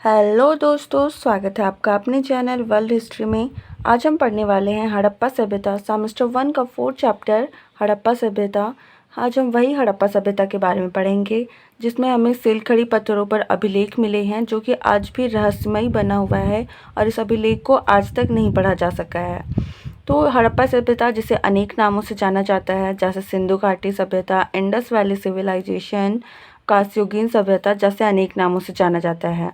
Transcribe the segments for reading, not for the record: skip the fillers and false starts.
Hello दोस्तों, स्वागत है आपका अपने चैनल वर्ल्ड हिस्ट्री में। आज हम पढ़ने वाले हैं हड़प्पा सभ्यता सेमेस्टर 1 का 4th चैप्टर हड़प्पा सभ्यता। आज हम वही हड़प्पा सभ्यता के बारे में पढ़ेंगे जिसमें हमें सिलखड़ी पत्थरों पर अभिलेख मिले हैं जो कि आज भी रहस्यमयी बना हुआ है और इस अभिलेख को आज तक नहीं पढ़ा जा सका है। तो हड़प्पा सभ्यता जिसे अनेक नामों से जाना जाता है, जैसे सिंधु घाटी सभ्यता, इंडस वैली सिविलाइजेशन, कास्योगीन सभ्यता जैसे अनेक नामों से जाना जाता है।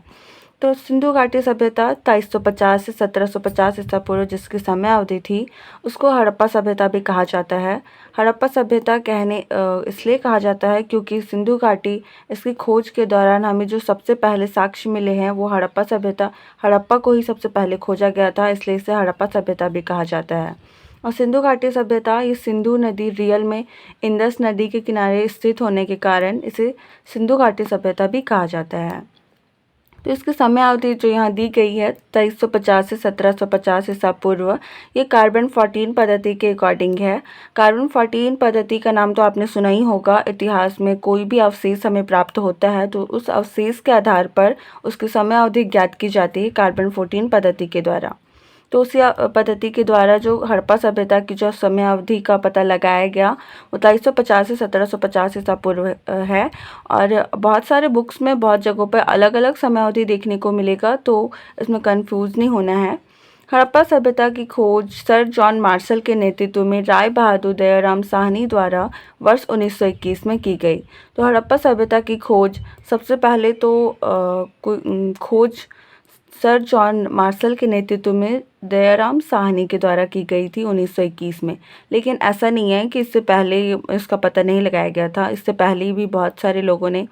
तो सिंधु घाटी सभ्यता 2350 से 1750 ईसा पूर्व जिसकी समय अवधि थी, उसको हड़प्पा सभ्यता भी कहा जाता है। हड़प्पा सभ्यता इसलिए कहा जाता है क्योंकि सिंधु घाटी इसकी खोज के दौरान हमें जो सबसे पहले साक्ष्य मिले हैं वो हड़प्पा को ही सबसे पहले खोजा गया था, इसलिए इसे हड़प्पा सभ्यता भी कहा जाता है। और सिंधु घाटी सभ्यता, ये सिंधु नदी रियल में इंडस नदी के किनारे स्थित होने के कारण इसे सिंधु घाटी सभ्यता भी कहा जाता है। तो इसकी समय अवधि जो यहाँ दी गई है 2350 से 1750 ईसा पूर्व, ये कार्बन 14 पद्धति के अकॉर्डिंग है। कार्बन 14 पद्धति का नाम तो आपने सुना ही होगा। इतिहास में कोई भी अवशेष हमें प्राप्त होता है तो उस अवशेष के आधार पर उसकी समय अवधि ज्ञात की जाती है कार्बन 14 पद्धति के द्वारा। तो उसी पद्धति के द्वारा जो हड़प्पा सभ्यता की जो समय अवधि का पता लगाया गया वो 2350 से 1750 ईसा पूर्व है। और बहुत सारे बुक्स में बहुत जगहों पर अलग अलग समय अवधि देखने को मिलेगा, तो इसमें कंफ्यूज नहीं होना है। हड़प्पा सभ्यता की खोज सर जॉन मार्शल के नेतृत्व में राय बहादुर दयाराम साहनी द्वारा वर्ष 1921 में की गई। तो हड़प्पा सभ्यता की खोज सबसे पहले तो खोज सर जॉन मार्शल के नेतृत्व में दयाराम साहनी के द्वारा की गई थी 1921 में। लेकिन ऐसा नहीं है कि इससे पहले इसका पता नहीं लगाया गया था, इससे पहले भी बहुत सारे लोगों ने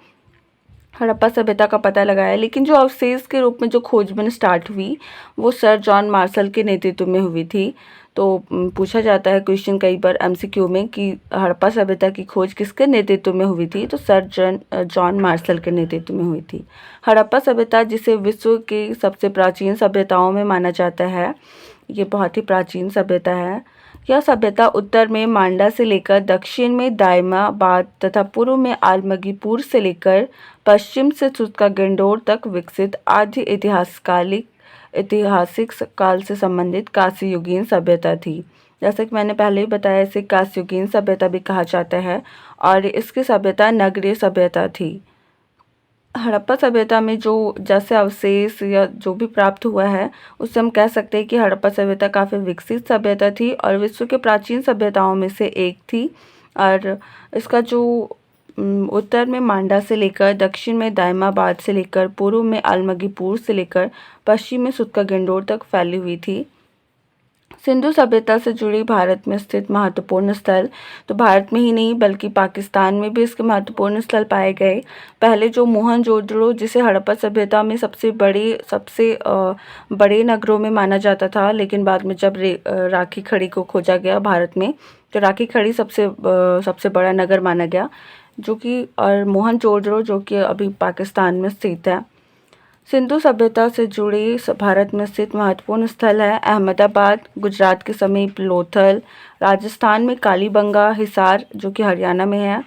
हड़प्पा सभ्यता का पता लगाया, लेकिन जो अवशेष के रूप में जो खोजबीन स्टार्ट हुई वो सर जॉन मार्शल के नेतृत्व में हुई थी। तो पूछा जाता है क्वेश्चन कई बार एमसीक्यू में कि हड़प्पा सभ्यता की खोज किसके नेतृत्व में हुई थी, तो सर जॉन मार्शल के नेतृत्व में हुई थी। हड़प्पा सभ्यता जिसे विश्व की सबसे प्राचीन सभ्यताओं में माना जाता है, ये बहुत ही प्राचीन सभ्यता है। यह सभ्यता उत्तर में मांडा से लेकर दक्षिण में दायमाबाद तथा पूर्व में आलमगीपुर से लेकर पश्चिम से सुत्का गंडोर तक विकसित आदि ऐतिहासिक काल से संबंधित कांस्ययुगीन सभ्यता थी। जैसे कि मैंने पहले ही बताया, इसे कांस्ययुगीन सभ्यता भी कहा जाता है और इसकी सभ्यता नगरीय सभ्यता थी। हड़प्पा सभ्यता में जो जैसे अवशेष या जो भी प्राप्त हुआ है उससे हम कह सकते हैं कि हड़प्पा सभ्यता काफ़ी विकसित सभ्यता थी और विश्व के प्राचीन सभ्यताओं में से एक थी। और इसका जो उत्तर में मांडा से लेकर दक्षिण में दायमाबाद से लेकर पूर्व में आलमगीपुर से लेकर पश्चिम में सुत्का गंडोर तक फैली हुई थी। सिंधु सभ्यता से जुड़ी भारत में स्थित महत्वपूर्ण स्थल, तो भारत में ही नहीं बल्कि पाकिस्तान में भी इसके महत्वपूर्ण स्थल पाए गए। पहले जो मोहनजोदड़ो जिसे हड़प्पा सभ्यता में सबसे बड़े नगरों में माना जाता था, लेकिन बाद में जब राखी खड़ी को खोजा गया भारत में तो राखी खड़ी सबसे बड़ा नगर माना गया, जो कि और मोहनजोदड़ो जो कि अभी पाकिस्तान में स्थित है। सिंधु सभ्यता से जुड़ी भारत में स्थित महत्वपूर्ण स्थल है अहमदाबाद, गुजरात के समीप लोथल, राजस्थान में कालीबंगा, हिसार जो कि हरियाणा में है,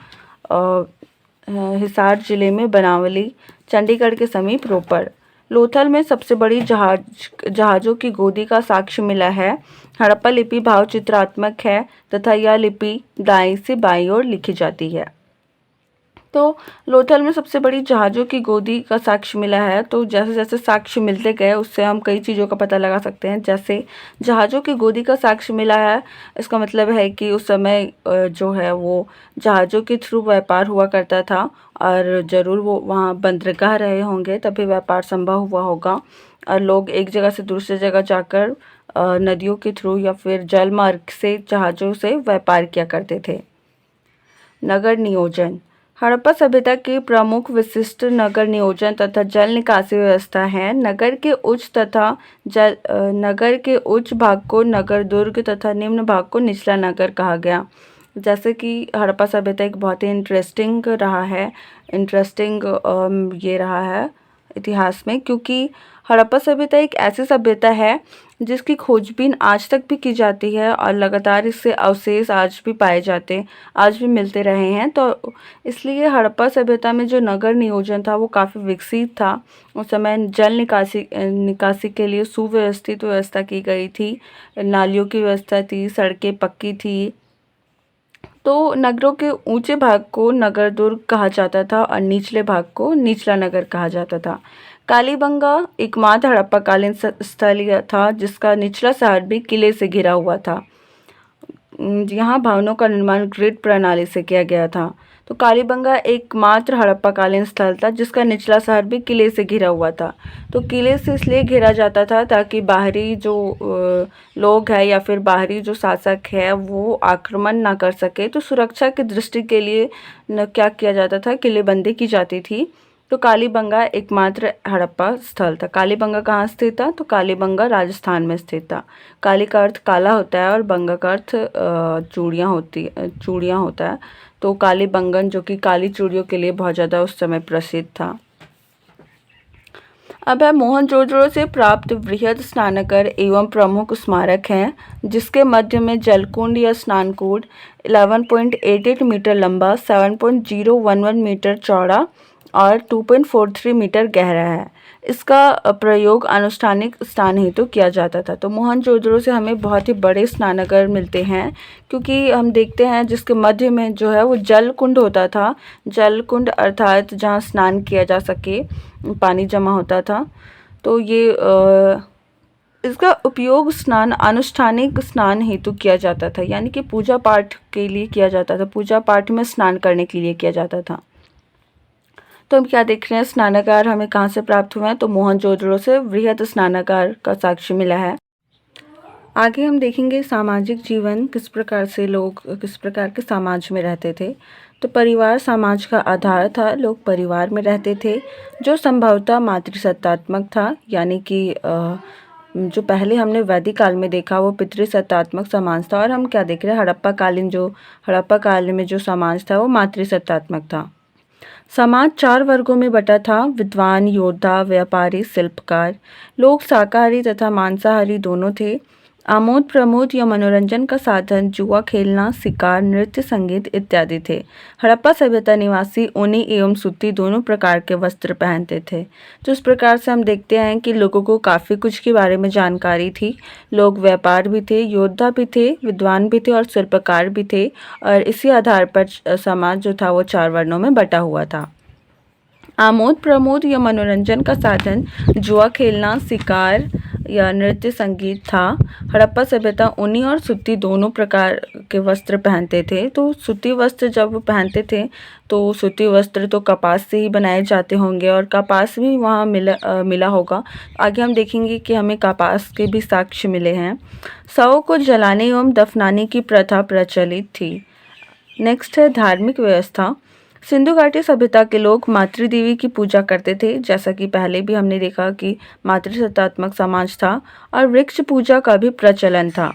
हिसार जिले में बनावली, चंडीगढ़ के समीप रोपड़। लोथल में सबसे बड़ी जहाज़ों की गोदी का साक्ष्य मिला है। हड़प्पा लिपि भावचित्रात्मक है तथा यह लिपि दाएं से बाईं ओर लिखी जाती है। तो लोथल में सबसे बड़ी जहाज़ों की गोदी का साक्ष्य मिला है। तो जैसे जैसे साक्ष्य मिलते गए उससे हम कई चीज़ों का पता लगा सकते हैं। जैसे जहाज़ों की गोदी का साक्ष्य मिला है, इसका मतलब है कि उस समय जो है वो जहाज़ों के थ्रू व्यापार हुआ करता था और ज़रूर वो वहाँ बंदरगाह रहे होंगे तभी व्यापार संभव हुआ होगा। और लोग एक जगह से दूसरी जगह जाकर नदियों के थ्रू या फिर जल मार्ग से जहाज़ों से व्यापार किया करते थे। नगर नियोजन, हड़प्पा सभ्यता की प्रमुख विशिष्ट नगर नियोजन तथा जल निकासी व्यवस्था है। नगर के उच्च भाग को नगर दुर्ग तथा निम्न भाग को निचला नगर कहा गया। जैसे कि हड़प्पा सभ्यता एक बहुत ही इंटरेस्टिंग ये रहा है इतिहास में, क्योंकि हड़प्पा सभ्यता एक ऐसी सभ्यता है जिसकी खोजबीन आज तक भी की जाती है और लगातार इससे अवशेष आज भी पाए जाते, आज भी मिलते रहे हैं। तो इसलिए हड़प्पा सभ्यता में जो नगर नियोजन था वो काफ़ी विकसित था। उस समय जल निकासी के लिए सुव्यवस्थित व्यवस्था की गई थी, नालियों की व्यवस्था थी, सड़कें पक्की थी। तो नगरों के ऊंचे भाग को नगर दुर्ग कहा जाता था और निचले भाग को निचला नगर कहा जाता था। कालीबंगा एकमात्र हड़प्पाकालीन स्थल था जिसका निचला शहर भी किले से घिरा हुआ था। यहाँ भवनों का निर्माण ग्रिड प्रणाली से किया गया था। तो कालीबंगा एकमात्र हड़प्पाकालीन स्थल था जिसका निचला शहर भी किले से घिरा हुआ था। तो किले से इसलिए घिरा जाता था ताकि बाहरी जो लोग हैं या फिर बाहरी जो शासक है वो आक्रमण ना कर सके। तो सुरक्षा की दृष्टि के लिए क्या किया जाता था, किलेबंदी की जाती थी। तो कालीबंगा एकमात्र हड़प्पा स्थल था। कालीबंगा कहाँ स्थित था? तो कालीबंगा राजस्थान में स्थित था। काली का अर्थ काला होता है और बंगा का अर्थ चूड़ियाँ होता है। तो कालीबंगन जो कि काली चूड़ियों के लिए बहुत ज़्यादा उस समय प्रसिद्ध था। अब है मोहनजोदड़ो से प्राप्त वृहद स्नानघर एवं प्रमुख स्मारक हैं, जिसके मध्य में जलकुंड या स्नानकुंड 11.88 मीटर लंबा, 7.011 मीटर चौड़ा और 2.43 मीटर गहरा है। इसका प्रयोग अनुष्ठानिक स्नान हेतु किया जाता था। तो मोहनजोदड़ो से हमें बहुत ही बड़े स्नानघर मिलते हैं, क्योंकि हम देखते हैं जिसके मध्य में जो है वो जल कुंड होता था। जल कुंड अर्थात जहाँ स्नान किया जा सके, पानी जमा होता था। तो ये इसका उपयोग स्नान अनुष्ठानिक स्नान हेतु किया जाता था, यानी कि पूजा पाठ के लिए किया जाता था। पूजा पाठ में स्नान करने के लिए किया जाता था। तो हम क्या देख रहे हैं, स्नानागार हमें कहाँ से प्राप्त हुए हैं? तो मोहनजोदड़ो से वृहद स्नानागार का साक्ष्य मिला है। आगे हम देखेंगे सामाजिक जीवन, किस प्रकार से लोग किस प्रकार के समाज में रहते थे। तो परिवार समाज का आधार था। लोग परिवार में रहते थे जो संभवतः मातृसत्तात्मक था, यानी कि जो पहले हमने वैदिक काल में देखा वो पितृसत्तात्मक समाज था, और हम क्या देख रहे हैं, हड़प्पा काल में जो समाज था वो मातृसत्तात्मक था। समाज 4 वर्गों में बटा था: विद्वान, योद्धा, व्यापारी, शिल्पकार। लोग शाकाहारी तथा मांसाहारी दोनों थे। आमोद प्रमोद या मनोरंजन का साधन जुआ खेलना, शिकार, नृत्य, संगीत इत्यादि थे। हड़प्पा सभ्यता निवासी ऊनी एवं सूती दोनों प्रकार के वस्त्र पहनते थे। तो इस प्रकार से हम देखते हैं कि लोगों को काफ़ी कुछ के बारे में जानकारी थी। लोग व्यापार भी थे, योद्धा भी थे, विद्वान भी थे और शिल्पकार भी थे, और इसी आधार पर समाज जो था वो 4 वर्णों में बटा हुआ था। आमोद प्रमोद या मनोरंजन का साधन जुआ खेलना, शिकार या नृत्य संगीत था। हड़प्पा सभ्यता ऊनी और सूती दोनों प्रकार के वस्त्र पहनते थे। तो सूती वस्त्र जब पहनते थे तो सूती वस्त्र तो कपास से ही बनाए जाते होंगे, और कपास भी वहाँ मिला होगा। आगे हम देखेंगे कि हमें कपास के भी साक्ष्य मिले हैं। शवों को जलाने एवं दफनाने की प्रथा प्रचलित थी। नेक्स्ट है धार्मिक व्यवस्था। सिंधु घाटी सभ्यता के लोग मातृदेवी की पूजा करते थे, जैसा कि पहले भी हमने देखा कि मातृसत्तात्मक समाज था, और वृक्ष पूजा का भी प्रचलन था।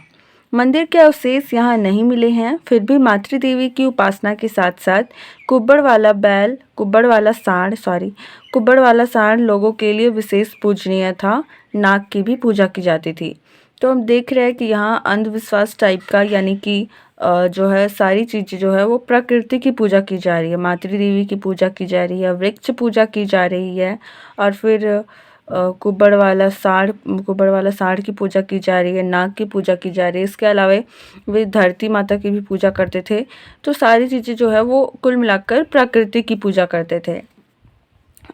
मंदिर के अवशेष यहाँ नहीं मिले हैं, फिर भी मातृदेवी की उपासना के साथ साथ कुब्बड़ वाला सांड लोगों के लिए विशेष पूजनीय था। नाग की भी पूजा की जाती थी। तो हम देख रहे हैं कि यहाँ अंधविश्वास टाइप का, यानी कि जो है सारी चीज़ें जो है वो प्रकृति की पूजा की जा रही है, मातृदेवी की पूजा की जा रही है, वृक्ष पूजा की जा रही है, और फिर कुब्बड़ वाला सांड की पूजा की जा रही है, नाग की पूजा की जा रही है। इसके अलावा वे धरती माता की भी पूजा करते थे। तो सारी चीज़ें जो है वो कुल मिलाकर प्रकृति की पूजा करते थे।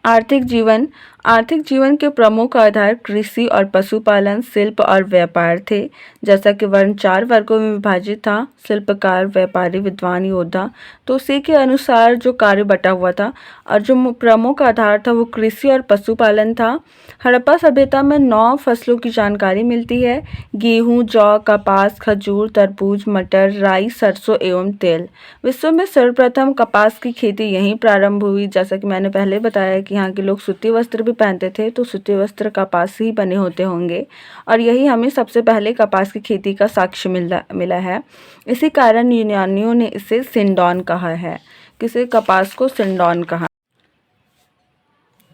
आर्थिक जीवन के प्रमुख आधार कृषि और पशुपालन, शिल्प और व्यापार थे। जैसा कि वर्ण 4 वर्गों में विभाजित था: शिल्पकार, व्यापारी, विद्वान, योद्धा। तो उसी के अनुसार जो कार्य बटा हुआ था, और जो प्रमुख आधार था वो कृषि और पशुपालन था। हड़प्पा सभ्यता में 9 फसलों की जानकारी मिलती है: गेहूँ, जौ, कपास, खजूर, तरबूज, मटर, राई, सरसों एवं तेल। विश्व में सर्वप्रथम कपास की खेती यहीं प्रारंभ हुई। जैसा कि मैंने पहले बताया कि यहाँ के लोग सूती वस्त्र भी पहनते थे, तो सूती वस्त्र कपास से ही बने होते होंगे, और यही हमें सबसे पहले कपास की खेती का साक्ष्य मिला है। इसी कारण यूनानियों ने इसे सिंडोन कहा है। किसे? कपास को सिंडोन कहा।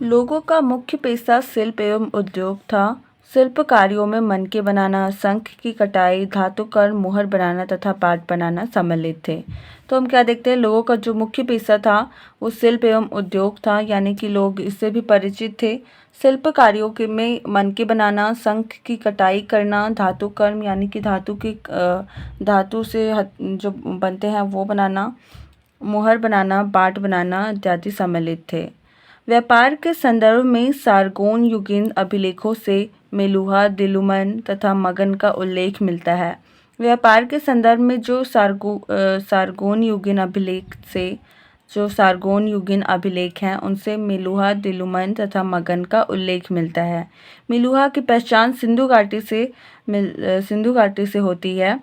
लोगों का मुख्य पेशा शिल्प एवं उद्योग था। शिल्प कार्यों में मनके बनाना, शंख की कटाई, धातुकर्म, मुहर बनाना तथा पाट बनाना सम्मिलित थे। तो हम क्या देखते हैं, लोगों का जो मुख्य पेशा था वो शिल्प एवं उद्योग था, यानी कि लोग इससे भी परिचित थे। शिल्प कार्यों के में मनके बनाना, शंख की कटाई करना, धातुकर्म यानी कि धातु से जो बनते हैं वो बनाना, मुहर बनाना, पाट बनाना इत्यादि सम्मिलित थे। व्यापार के संदर्भ में सारगोन युगीन अभिलेखों से मेलुहा, दिलुमन तथा मगन का उल्लेख मिलता है। व्यापार के संदर्भ में जो सारगोन युगीन अभिलेख हैं उनसे मेलुहा, दिलुमन तथा मगन का उल्लेख मिलता है। मेलुहा की पहचान सिंधु घाटी से होती है।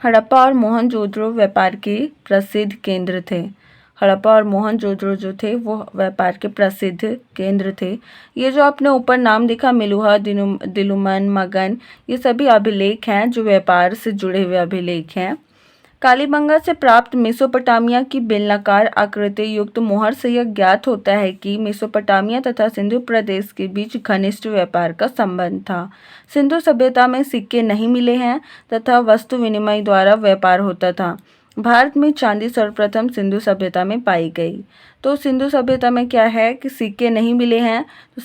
हड़प्पा और मोहनजोदड़ो व्यापार के प्रसिद्ध केंद्र थे। हड़प्पा और मोहनजोदड़ो जो थे वो व्यापार के प्रसिद्ध केंद्र थे। ये जो आपने ऊपर नाम देखा, मेलुहा, दिलुमन, मगन, ये सभी अभिलेख हैं जो व्यापार से जुड़े हुए अभिलेख हैं। कालीबंगा से प्राप्त मेसोपोटामिया की बेलनाकार आकृति युक्त मोहर से यह ज्ञात होता है कि मेसोपोटामिया तथा सिंधु प्रदेश के बीच घनिष्ठ व्यापार का संबंध था। सिंधु सभ्यता में सिक्के नहीं मिले हैं तथा वस्तु विनिमय द्वारा व्यापार होता था। भारत में चांदी सर्वप्रथम सिंधु सभ्यता में पाई गई। तो सिंधु सभ्यता में क्या है कि सिक्के नहीं मिले हैं,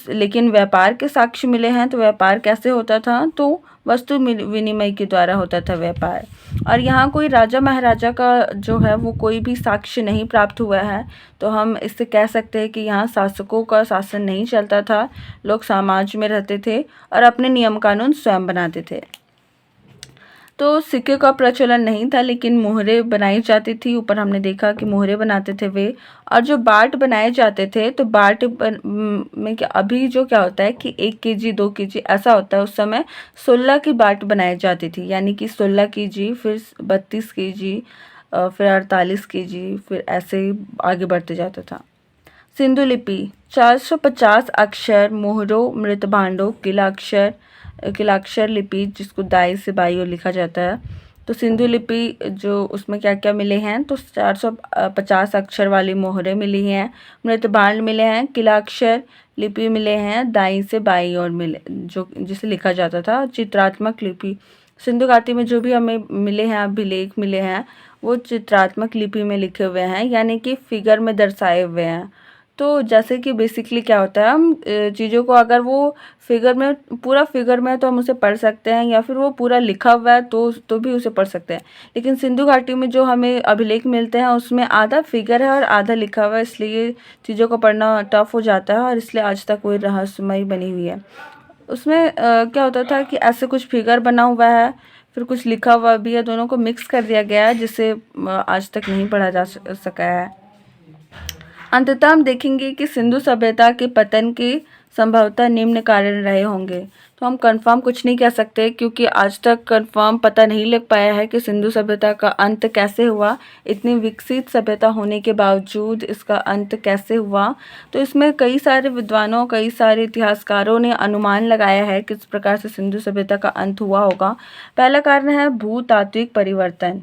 लेकिन व्यापार के साक्ष्य मिले हैं। तो व्यापार कैसे होता था, तो वस्तु विनिमय के द्वारा होता था व्यापार। और यहाँ कोई राजा महाराजा का जो है वो कोई भी साक्ष्य नहीं प्राप्त हुआ है। तो हम इससे कह सकते हैं कि यहाँ शासकों का शासन नहीं चलता था, लोग समाज में रहते थे और अपने नियम कानून स्वयं बनाते थे। तो सिक्के का प्रचलन नहीं था, लेकिन मोहरें बनाई जाती थी। ऊपर हमने देखा कि मोहरें बनाते थे वे। और जो बाट बनाए जाते थे, तो में क्या अभी जो क्या होता है कि 1 kg 2 kg ऐसा होता है, उस समय 16 की बाट बनाई जाती थी, यानी कि 16 kg, फिर 32 kg, फिर 48 kg, फिर ऐसे ही आगे बढ़ते जाता था। सिंधु लिपि 450 अक्षर, मोहरों, मृतभांडों, किलाक्षर लिपि जिसको दाई से बाई और लिखा जाता है। तो सिंधु लिपि जो उसमें क्या क्या मिले हैं, तो 450 अक्षर वाली मोहरें मिली हैं, मृतभांड मिले हैं, किलाक्षर लिपि मिले हैं, दाई से बाई और मिले जो जिसे लिखा जाता था। चित्रात्मक लिपि सिंधु घाटी में जो भी हमें मिले हैं, अभिलेख मिले हैं, वो चित्रात्मक लिपि में लिखे हुए हैं, यानी कि फिगर में दर्शाए हुए हैं। तो जैसे कि बेसिकली क्या होता है, हम चीज़ों को अगर वो पूरा फिगर में है तो हम उसे पढ़ सकते हैं, या फिर वो पूरा लिखा हुआ है तो भी उसे पढ़ सकते हैं। लेकिन सिंधु घाटी में जो हमें अभिलेख मिलते हैं उसमें आधा फिगर है और आधा लिखा हुआ है, इसलिए चीज़ों को पढ़ना टफ हो जाता है और इसलिए आज तक वही रहस्यमयी बनी हुई है। उसमें क्या होता था कि ऐसे कुछ फिगर बना हुआ है, फिर कुछ लिखा हुआ भी है, दोनों को मिक्स कर दिया गया है, जिससे आज तक नहीं पढ़ा जा सका है। अंततः हम देखेंगे कि सिंधु सभ्यता के पतन के संभवतः निम्न कारण रहे होंगे। तो हम कंफर्म कुछ नहीं कह सकते, क्योंकि आज तक कंफर्म पता नहीं लग पाया है कि सिंधु सभ्यता का अंत कैसे हुआ। इतनी विकसित सभ्यता होने के बावजूद इसका अंत कैसे हुआ। तो इसमें कई सारे विद्वानों, कई सारे इतिहासकारों ने अनुमान लगाया है किस प्रकार से सिंधु सभ्यता का अंत हुआ होगा। पहला कारण है भूतात्विक परिवर्तन।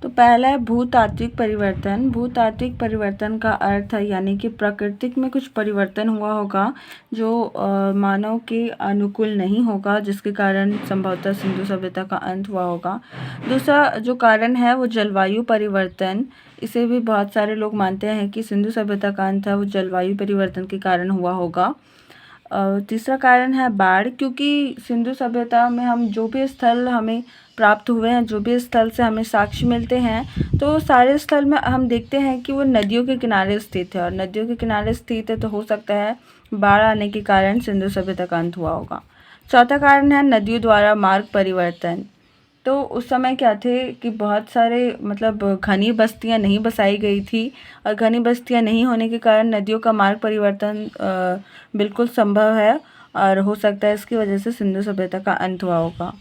तो पहला है भूतात्विक परिवर्तन। भूतात्विक परिवर्तन का अर्थ है यानी कि प्रकृति में कुछ परिवर्तन हुआ होगा जो मानव के अनुकूल नहीं होगा, जिसके कारण संभवतः सिंधु सभ्यता का अंत हुआ होगा। दूसरा जो कारण है वो जलवायु परिवर्तन। इसे भी बहुत सारे लोग मानते हैं कि सिंधु सभ्यता का अंत है वो जलवायु परिवर्तन के कारण हुआ होगा। तीसरा कारण है बाढ़, क्योंकि सिंधु सभ्यता में हम जो भी स्थल हमें प्राप्त हुए हैं, जो भी स्थल से हमें साक्ष्य मिलते हैं, तो सारे स्थल में हम देखते हैं कि वो नदियों के किनारे स्थित है, और नदियों के किनारे स्थित है तो हो सकता है बाढ़ आने के कारण सिंधु सभ्यता का अंत हुआ होगा। चौथा कारण है नदियों द्वारा मार्ग परिवर्तन। तो उस समय क्या थे कि बहुत सारे मतलब घनी बस्तियां नहीं बसाई गई थी, और घनी बस्तियां नहीं होने के कारण नदियों का मार्ग परिवर्तन बिल्कुल संभव है, और हो सकता है इसकी वजह से सिंधु सभ्यता का अंत हुआ होगा।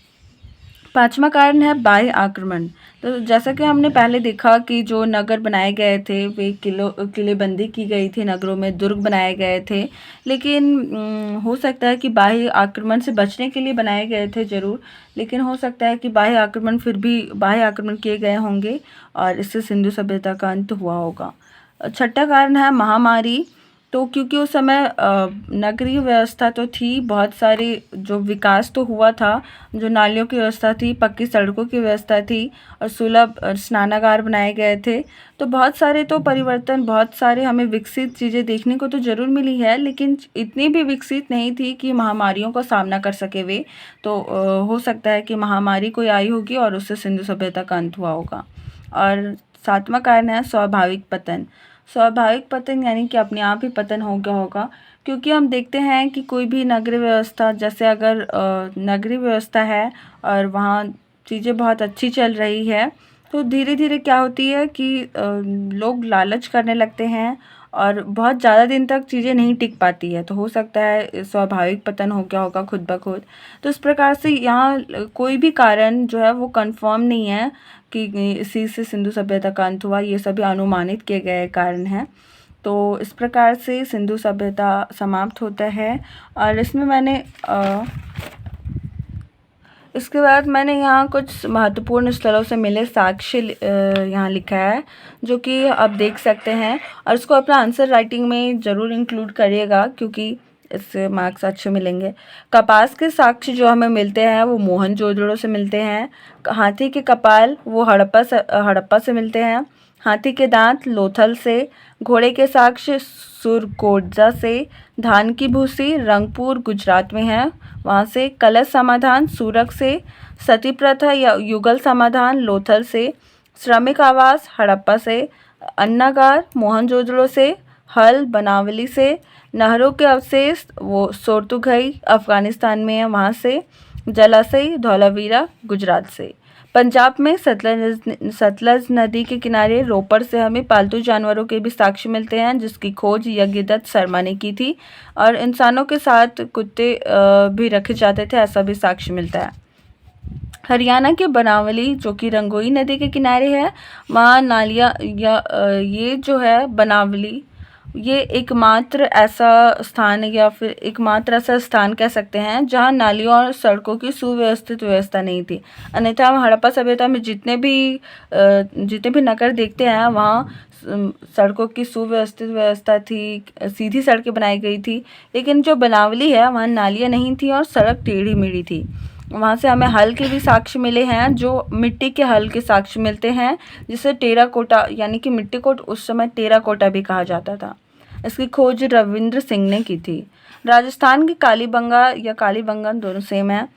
पांचवा कारण है बाह्य आक्रमण। तो जैसा कि हमने पहले देखा कि जो नगर बनाए गए थे वे किलेबंदी की गई थी, नगरों में दुर्ग बनाए गए थे, लेकिन हो सकता है कि बाह्य आक्रमण से बचने के लिए बनाए गए थे ज़रूर, लेकिन हो सकता है कि बाह्य आक्रमण किए गए होंगे और इससे सिंधु सभ्यता का अंत हुआ होगा। छठा कारण है महामारी। तो क्योंकि उस समय नगरीय व्यवस्था तो थी, बहुत सारे जो विकास तो हुआ था, जो नालियों की व्यवस्था थी, पक्की सड़कों की व्यवस्था थी और सुलभ स्नानागार बनाए गए थे। तो बहुत सारे तो परिवर्तन, बहुत सारे हमें विकसित चीज़ें देखने को तो ज़रूर मिली है, लेकिन इतनी भी विकसित नहीं थी कि महामारियों का सामना कर सके वे। तो हो सकता है कि महामारी कोई आई होगी और उससे सिंधु सभ्यता का अंत हुआ होगा। और सातवां कारण है स्वाभाविक पतन। स्वाभाविक पतन यानी कि अपने आप ही पतन हो गया होगा, क्योंकि हम देखते हैं कि कोई भी नगरीय व्यवस्था, जैसे अगर नगरीय व्यवस्था है और वहाँ चीज़ें बहुत अच्छी चल रही है, तो धीरे धीरे क्या होती है कि लोग लालच करने लगते हैं और बहुत ज़्यादा दिन तक चीज़ें नहीं टिक पाती है। तो हो सकता है स्वाभाविक पतन हो गया होगा खुद ब खुद। तो इस प्रकार से यहाँ कोई भी कारण जो है वो कंफर्म नहीं है कि इसी से सिंधु सभ्यता का अंत हुआ। ये सभी अनुमानित किए गए कारण हैं। तो इस प्रकार से सिंधु सभ्यता समाप्त होता है। और इसमें मैंने इसके बाद मैंने यहाँ कुछ महत्वपूर्ण स्थलों से मिले साक्ष्य यहाँ लिखा है, जो कि आप देख सकते हैं। और इसको अपना आंसर राइटिंग में ज़रूर इंक्लूड करिएगा, क्योंकि इससे मार्क्स अच्छे मिलेंगे। कपास के साक्ष्य जो हमें मिलते हैं वो मोहनजोदड़ो से मिलते हैं। हाथी के कपाल वो हड़प्पा से मिलते हैं। हाथी के दांत लोथल से। घोड़े के साक्ष्य सुरकोटजा से। धान की भूसी रंगपुर गुजरात में है, वहाँ से। कलश समाधान सूरत से। सती प्रथा या युगल समाधान लोथल से। श्रमिक आवास हड़प्पा से। अन्नागार मोहनजोदड़ो से। हल बनावली से। नहरों के अवशेष वो सोरतुघई अफगानिस्तान में है, वहाँ से। जलाशय धौलावीरा गुजरात से। पंजाब में सतलज नदी के किनारे रोपड़ से हमें पालतू जानवरों के भी साक्ष्य मिलते हैं, जिसकी खोज यज्ञदत्त शर्मा ने की थी। और इंसानों के साथ कुत्ते भी रखे जाते थे, ऐसा भी साक्ष्य मिलता है। हरियाणा के बनावली जो कि रंगोई नदी के किनारे है, वहाँ नालियाँ या ये जो है बनावली, ये एकमात्र ऐसा स्थान या फिर एकमात्र ऐसा स्थान कह सकते हैं जहाँ नालियों और सड़कों की सुव्यवस्थित व्यवस्था नहीं थी। अन्यथा हम हड़प्पा सभ्यता में जितने भी नगर देखते हैं, वहाँ सड़कों की सुव्यवस्थित व्यवस्था थी, सीधी सड़कें बनाई गई थी। लेकिन जो बनावली है, वहाँ नालियाँ नहीं थी और सड़क टेढ़ी मेढ़ी थी। वहाँ से हमें हल के भी साक्ष्य मिले हैं, जो मिट्टी के हल के साक्ष्य मिलते हैं, जिसे टेराकोटा यानी कि मिट्टी को उस समय टेराकोटा भी कहा जाता था। इसकी खोज रविंद्र सिंह ने की थी। राजस्थान की कालीबंगा या कालीबंगन दोनों सेम है।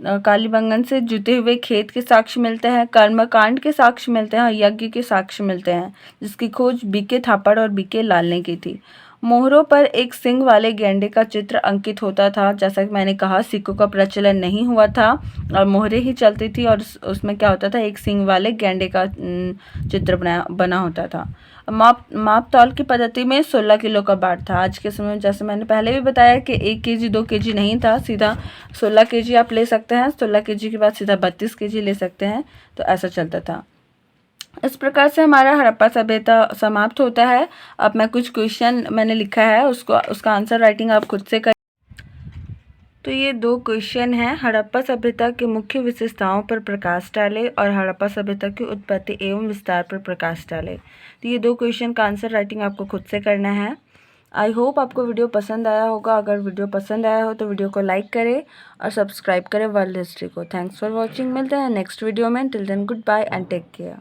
कालीबंगन से जुते हुए खेत के साक्ष्य मिलते हैं, कर्मकांड के साक्ष्य मिलते हैं और यज्ञ के साक्ष्य मिलते हैं, जिसकी खोज बीके थापड़ और बीके लाल ने की थी। मोहरों पर एक सिंग वाले गैंडे का चित्र अंकित होता था। जैसा कि मैंने कहा, सिक्कों का प्रचलन नहीं हुआ था और मोहरे ही चलती थी, और उसमें क्या होता था, एक सिंग वाले गैंडे का चित्र बना होता था। माप तौल की पद्धति में 16 किलो का बाट था। आज के समय में, जैसे मैंने पहले भी बताया कि 1 केजी 2 केजी नहीं था, सीधा 16 केजी आप ले सकते हैं। 16 केजी के बाद सीधा 32 केजी ले सकते हैं। तो ऐसा चलता था। इस प्रकार से हमारा हड़प्पा सभ्यता समाप्त होता है। अब मैं कुछ क्वेश्चन मैंने लिखा है, उसका आंसर राइटिंग आप खुद से कर। तो ये 2 क्वेश्चन हैं। हड़प्पा सभ्यता की मुख्य विशेषताओं पर प्रकाश डालें और हड़प्पा सभ्यता की उत्पत्ति एवं विस्तार पर प्रकाश डालें। तो ये 2 क्वेश्चन का आंसर राइटिंग आपको खुद से करना है। आई होप आपको वीडियो पसंद आया होगा। अगर वीडियो पसंद आया हो तो वीडियो को लाइक करें और सब्सक्राइब करें वर्ल्ड हिस्ट्री को। Thanks for watching. मिलते हैं नेक्स्ट वीडियो में। Till then good bye and take care.